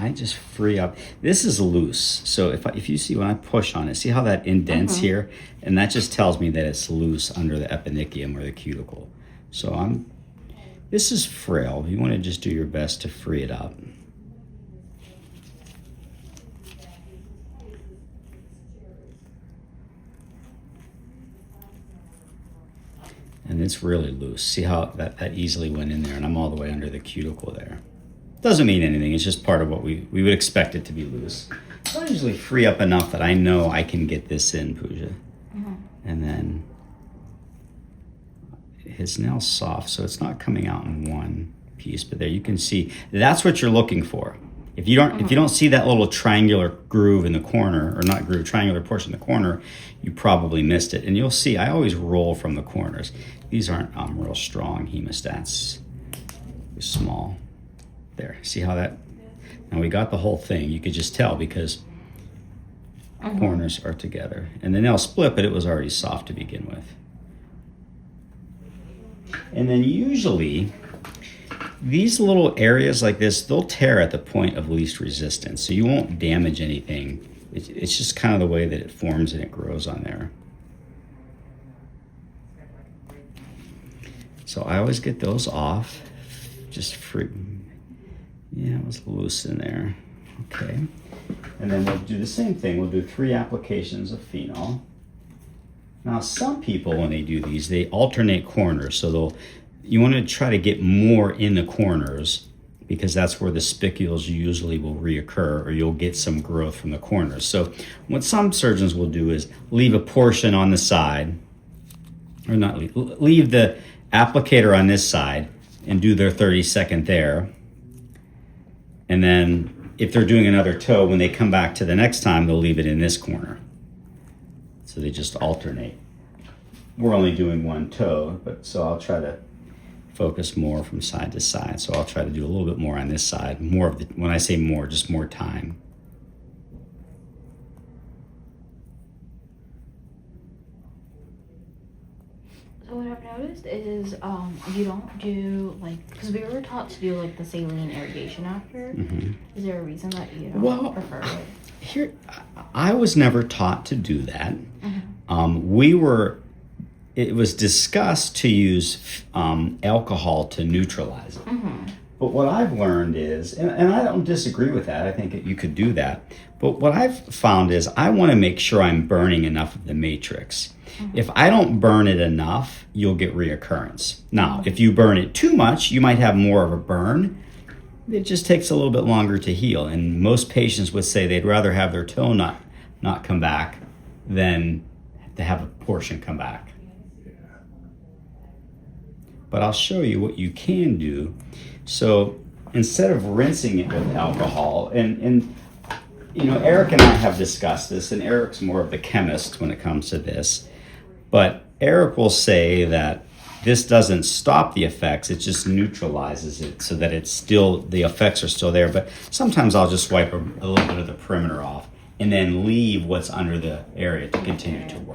I just free up. This is loose. So if you see when I push on it, see how that indents here? And that just tells me that it's loose under the eponychium or the cuticle. So this is frail. You want to just do your best to free it up. And it's really loose. See how that easily went in there, and I'm all the way under the cuticle there. Doesn't mean anything, it's just part of what we would expect it to be loose. So I usually free up enough that I know I can get this in, Pooja. And then his nail's soft, so it's not coming out in one piece, but there you can see, that's what you're looking for. If you don't see that little triangular groove in the corner, or not groove, triangular portion in the corner, you probably missed it. And you'll see, I always roll from the corners. These aren't real strong hemostats. They're small. There, see how that, now we got the whole thing. You could just tell because corners are together. And the nail split, but it was already soft to begin with. And then usually, these little areas like this, they'll tear at the point of least resistance. So you won't damage anything. It's just kind of the way that it forms and it grows on there. So I always get those off. Just free. Yeah, it was loose in there. Okay. And then we'll do the same thing. We'll do 3 applications of phenol. Now, some people, when they do these, they alternate corners. So you want to try to get more in the corners because that's where the spicules usually will reoccur, or you'll get some growth from the corners. So what some surgeons will do is leave a portion on the side, or not leave the applicator on this side and do their 30-second there. And then if they're doing another toe, when they come back to the next time, they'll leave it in this corner. So they just alternate. We're only doing one toe, but so I'll try to focus more from side to side. So I'll try to do a little bit more on this side. More of the, when I say more, just more time. So what I've noticed is you don't do because we were taught to do the saline irrigation after. Is there a reason that you don't prefer it? Here, I was never taught to do that. It was discussed to use alcohol to neutralize it. But what I've learned is, and I don't disagree with that, I think that you could do that. But what I've found is I want to make sure I'm burning enough of the matrix. If I don't burn it enough, you'll get reoccurrence. Now, if you burn it too much, you might have more of a burn. It just takes a little bit longer to heal. And most patients would say they'd rather have their toe not come back than to have a portion come back. But I'll show you what you can do. So instead of rinsing it with alcohol, and Eric and I have discussed this, and Eric's more of the chemist when it comes to this, but Eric will say that this doesn't stop the effects, it just neutralizes it so that it's still, the effects are still there. But sometimes I'll just wipe a little bit of the perimeter off and then leave what's under the area to continue to work.